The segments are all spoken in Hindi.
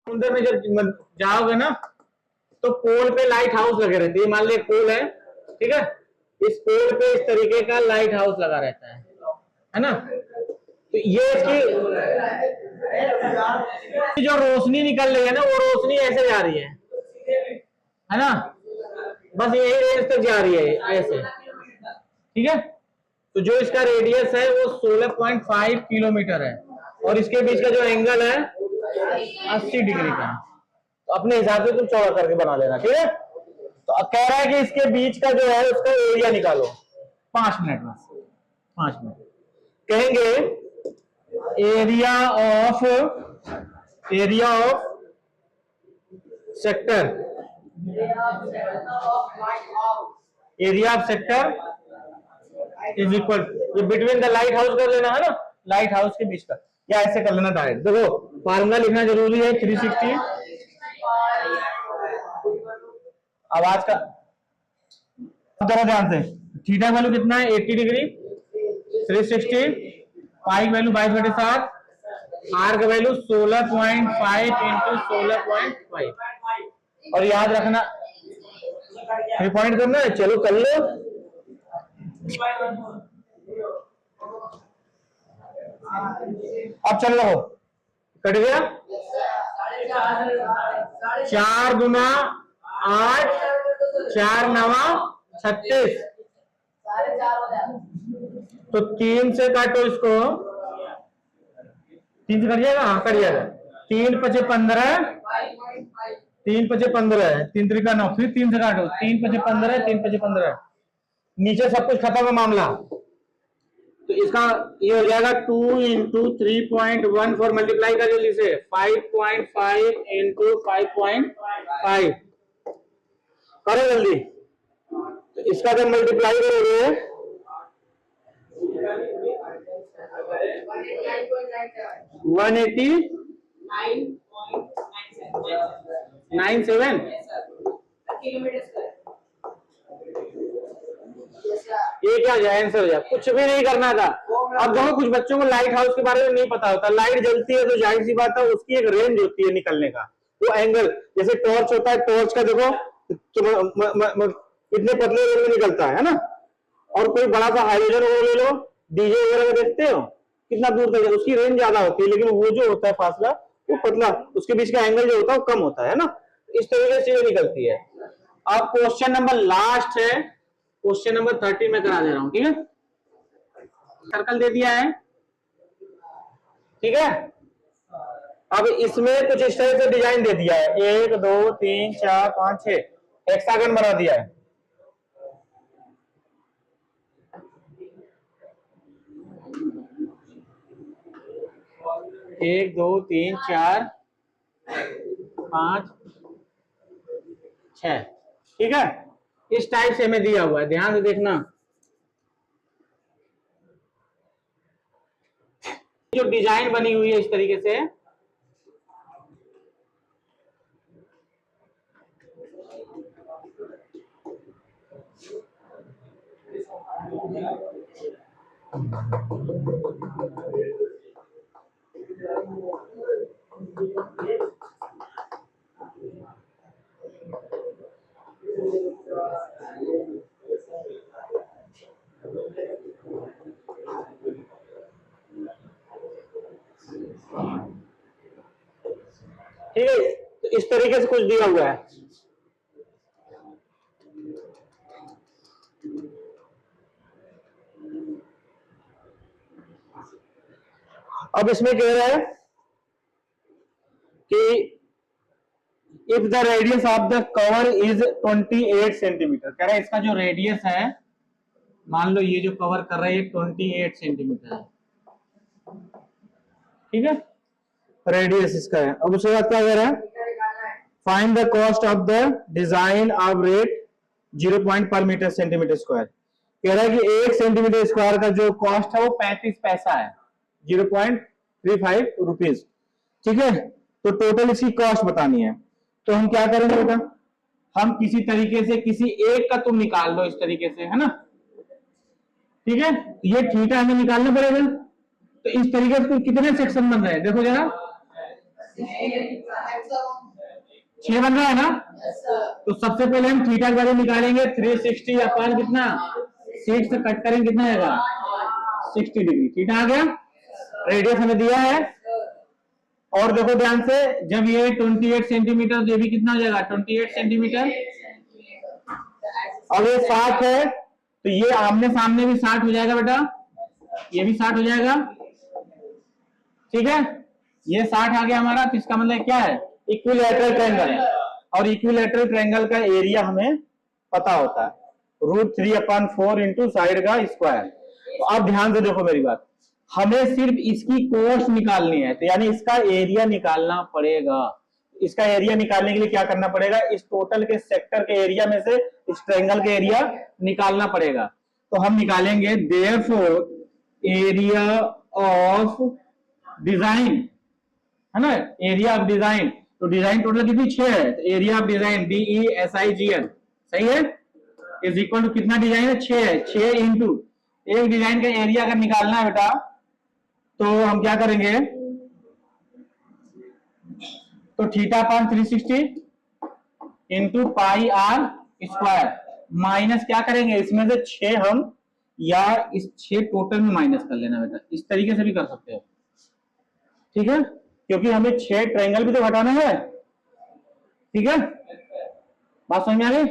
समुद्र में जब जाओगे ना तो पोल पे लाइट हाउस लगे रहते हैं। मान लीजिए पोल है, ठीक है, इस पोल पे इस तरीके का लाइट हाउस लगा रहता है ना। तो ये इसकी जो रोशनी निकल रही है ना, वो रोशनी ऐसे जा रही है ना, बस यही रेंज तक जा रही है ऐसे, ठीक है। तो जो इसका रेडियस है वो 16.5 किलोमीटर है और इसके बीच का जो एंगल है 80 डिग्री का। तो अपने हिसाब से तुम चौड़ा करके बना लेना, ठीक है। तो अब कह रहा है कि इसके बीच का जो है उसका एरिया निकालो 5 मिनट में, 5 मिनट कहेंगे area of sector, area of sector is equal, ये बिटवीन द लाइट हाउस कर लेना है ना, लाइट हाउस के बीच का, या ऐसे कर लेना डायरेक्ट। देखो फार्मूला लिखना जरूरी है 360। आवाज का जरा ध्यान से, थीटा वैल्यू कितना है 80 डिग्री, 360, पाई वैल्यू 22/7, आर का वैल्यू 16.5 इंटू 16.5। और याद रखना 3 पॉइंट करना है, चलो कर लो। अब चल रहा हो, कट गया 4 गुना 8, 4 9 36, तो 3 से काटो इसको, 3 से कट जाएगा, हाँ कट जाएगा। 3 5 15, 3 5 15, 3 3 9, फिर 3 से काटो, 3 5 15, 3 5 15, नीचे सब कुछ खत्म है मामला। तो इसका ये हो जाएगा 2 इंटू 3.14 मल्टीप्लाई कर जल्दी से 5.5 इंटू 5.5 करो जल्दी। तो इसका जब मल्टीप्लाई करोगे 180.97 ये क्या जाए आंसर हो जाए, कुछ भी नहीं करना था। अब देखो कुछ बच्चों को लाइट हाउस के बारे में नहीं पता होता, लाइट जलती है तो जाहिर सी बात है उसकी एक रेंज होती है निकलने का, वो एंगल, जैसे टॉर्च होता है, टॉर्च का देखो इतने पतले रेंज में निकलता है ना। और कोई बड़ा सा हाइड्रोजन वो ले लो, डीजे वगैरह में देखते हो कितना दूर तक उसकी रेंज ज्यादा होती है, लेकिन वो जो होता है फासला वो पतला, उसके बीच का एंगल जो होता है वो कम होता है ना। इस तरीके से ये निकलती है। अब क्वेश्चन नंबर लास्ट है, क्वेश्चन नंबर 30 में करा दे रहा हूं, ठीक है। सर्कल दे दिया है, ठीक है। अब इसमें कुछ इस तरह से डिजाइन दे दिया है, 1 2 3 4 5 6 हेक्सागन बना दिया है। एक 2 3 4 5 6, ठीक है। इस टाइप से हमें दिया हुआ है, ध्यान से देखना। जो डिजाइन बनी हुई है इस तरीके से, ठीक है, तो इस तरीके से कुछ दिया हुआ है। अब इसमें कह रहा है कि if the radius of the cover is 28 centimetre, कह रहा है इसका जो रेडियस है, मान लो ये जो कवर कर रहा है 28 सेंटीमीटर है, ठीक है, रेडियस इसका है। अब उसके बाद क्या कह रहा है, find the cost of the design of rate 0 पर मीटर सेंटीमीटर स्क्वायर। कह रहा है कि 1 सेंटीमीटर स्क्वायर का जो कॉस्ट है वो 35 पैसा है, 0.35 रुपीज, ठीक है। तो टोटल इसकी कॉस्ट बतानी है, तो हम क्या करेंगे बेटा, हम किसी तरीके से किसी एक का तुम निकाल लो इस तरीके से, है ना, ठीक है। ये थीटा हमें निकालना पड़ेगा। तो इस तरीके से कितने सेक्शन बन रहे हैं देखो जरा, 6 बन रहा है ना? तो सबसे पहले हम थीटा की वैल्यू निकालेंगे 360 अपन कितना 6 से कट करेंगे कितना आएगा 60 डिग्री। थीटा आ गया, रेडियस हमें दिया है। और देखो ध्यान से, जब ये 28 सेंटीमीटर तो ये भी कितना हो जाएगा 28 सेंटीमीटर। अब ये 60 है तो ये आमने सामने भी 60 हो जाएगा बेटा, ये भी 60 हो जाएगा, ठीक है। ये 60 आ गया हमारा, तो इसका मतलब क्या है इक्विलैटरल ट्रायंगल है। और इक्विलैटरल ट्रायंगल का एरिया हमें पता होता है √3/4 इंटू साइड का स्क्वायर। तो अब ध्यान से देखो मेरी बात, हमें सिर्फ इसकी कोस्ट निकालनी है, तो यानी इसका एरिया निकालना पड़ेगा। इसका एरिया निकालने के लिए क्या करना पड़ेगा, इस टोटल के सेक्टर के एरिया में से इस ट्रायंगल के एरिया निकालना पड़ेगा। तो हम निकालेंगे देयरफॉर एरिया ऑफ डिजाइन, है ना, एरिया ऑफ डिजाइन। तो डिजाइन टोटल कितनी 6 है, तो एरिया ऑफ डिजाइन DESIGN सही है, इज इक्वल टू कितना डिजाइन है 6 है, 6 इंटू एक डिजाइन का एरिया अगर निकालना है बेटा तो हम क्या करेंगे, तो थीटा पान 360 into pi R square minus क्या करेंगे इसमें से 6 हम, या इस 6 टोटल में माइनस कर लेना बेटा, इस तरीके से भी कर सकते हो, ठीक है, क्योंकि हमें 6 ट्रायंगल भी तो घटाना है, ठीक है, बात समझ में आ गई।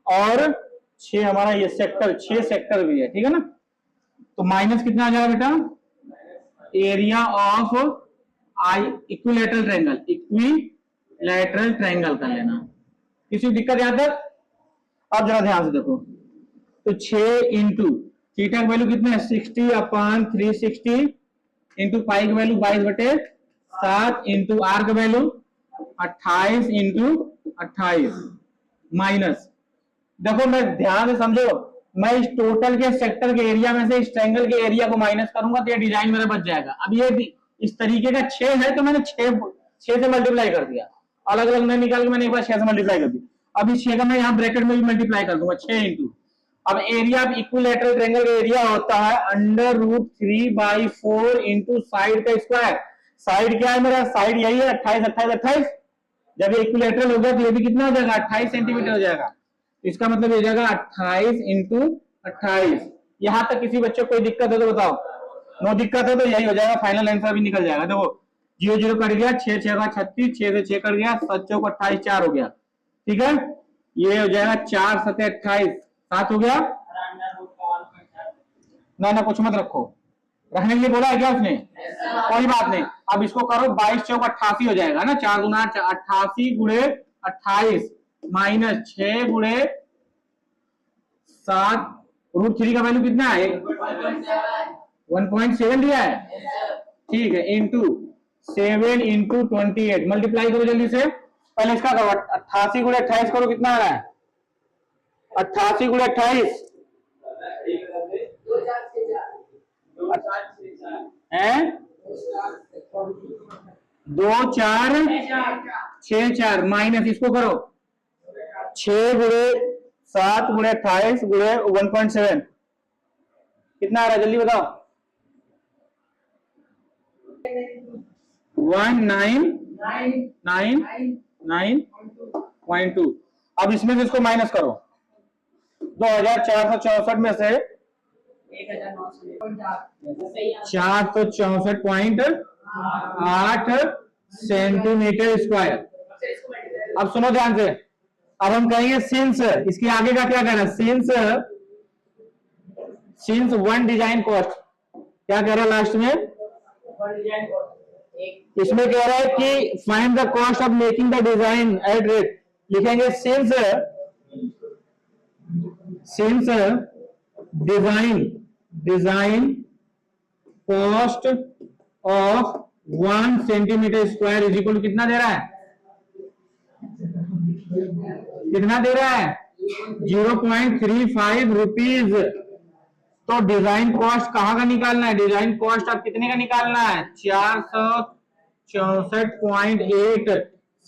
और 6 हमारा ये सेक्टर, 6 सेक्टर भी है, ठीक है ना। तो माइनस कितना आ जाएगा बेटा, area of equilateral triangle, equilateral triangle कर लेना, किसी दिक्कत यहां तक। अब जरा ध्यान से देखो, तो 6 इंटू थीटा की वैल्यू कितना है 60/360 इंटू पाई की वैल्यू 22/7 इंटू आर की वैल्यू 28 इंटू 28 माइनस, देखो मैं ध्यान से समझो, मैं इस टोटल के सेक्टर के एरिया में से इस ट्रायंगल के एरिया को माइनस करूंगा तो ये डिजाइन मेरा बच जाएगा। अब ये भी इस तरीके का 6 है तो मैंने 6 से मल्टीप्लाई कर दिया, अलग अलग नहीं निकाल के मैंने एक बार 6 से मल्टीप्लाई कर दिया। अब इस 6 का मैं यहाँ ब्रैकेट में भी मल्टीप्लाई कर दूंगा 6 इंटू, अब एरिया ऑफ इक्विलैटरल ट्रायंगल का एरिया होता है √3/4 इंटू साइड का स्क्वायर। साइड क्या है मेरा, साइड यही है 28 28 28, जब ये इक्विलैटरल हो गया तो ये भी कितना हो जाएगा 28 सेंटीमीटर हो जाएगा। इसका मतलब हो जाएगा 28 इंटू 28। यहां तक किसी बच्चे को कोई दिक्कत है तो बताओ, नो दिक्कत है तो यही हो जाएगा, फाइनल आंसर भी निकल जाएगा। देखो 0 0 कट गया, 6 6 का 36, 6 से 6 कट गया, 7 चौक 28, 4 हो गया, ठीक है, ये हो जाएगा 4 7 28 7 हो गया ना, कुछ मत रखो, रखने के लिए बोला है क्या उसने, कोई बात नहीं। अब इसको करो 22 चौक 88 हो जाएगा ना, 4 गुना 88 गुणे 28 माइनस 6 गुणे 7, √3 का वैल्यू कितना है 1.7 दिया है, ठीक है, इंटू 7 इंटू 28 मल्टीप्लाई करो जल्दी से, पहले इसका करो 88 गुणे 28 करो, कितना आ रहा है 88 गुणे 28 2 4 6 4 माइनस इसको करो 6 गुणे 7 गुणे 28 गुणे 1.7 कितना आ रहा है जल्दी बताओ 1999.2। अब इसमें से इसको माइनस करो 2464 में से 464.8 सेंटीमीटर स्क्वायर। अब सुनो ध्यान से, अब हम कहेंगे सिंस, इसके आगे का क्या कहना है, सिंस वन डिजाइन कॉस्ट, क्या कह रहा है लास्ट में, इसमें कह रहा है कि find the cost of making the design at rate, लिखेंगे since design cost of 1 centimetre square is equal to कितना दे रहा है, कितना दे रहा है 0.35 रुपीज। तो डिजाइन कॉस्ट कहाँ का निकालना है, डिजाइन कॉस्ट आप कितने का निकालना है 464.8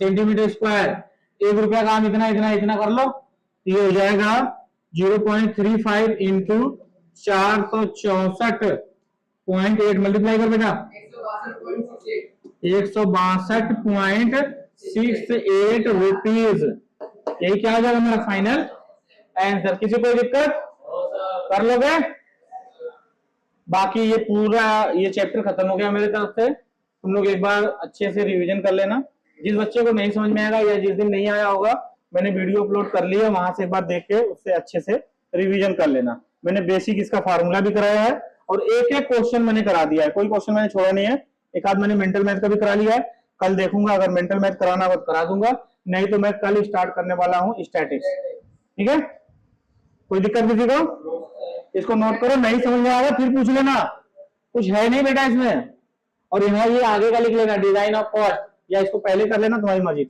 सेंटीमीटर स्क्वायर, 1 रुपया का हम इतना इतना इतना कर लो, ये हो जाएगा 0.35 इंटू 464.8 मल्टीप्लाई कर बेटा 162.68 रुपीज। यही क्या हो जाएगा मेरा फाइनल आंसर। किसी कोई दिक्कत कर लोगे? बाकी ये पूरा ये चैप्टर खत्म हो गया मेरी तरफ से। तुम लोग एक बार अच्छे से रिवीजन कर लेना। जिस बच्चे को नहीं समझ में आएगा या जिस दिन नहीं आया होगा, मैंने वीडियो अपलोड कर ली है, वहां से एक बार देख के उससे अच्छे से रिवीजन कर लेना। मैंने बेसिक इसका फार्मूला भी कराया है और एक एक क्वेश्चन मैंने करा दिया है, कोई क्वेश्चन मैंने छोड़ा नहीं है। एक आध मैंने मेंटल मैथ का भी करा लिया है। कल देखूंगा, अगर मेंटल मैथ कराना हो तो करा दूंगा, नहीं तो मैं कल स्टार्ट करने वाला हूँ स्टैटिक्स। ठीक है, कोई दिक्कत किसी को? इसको नोट करो, नहीं समझ में आएगा फिर पूछ लेना, कुछ है नहीं बेटा इसमें। और यहाँ ये आगे का लिख लेना, डिजाइन ऑफ कॉस्ट, या इसको पहले कर लेना, तुम्हारी मर्जी।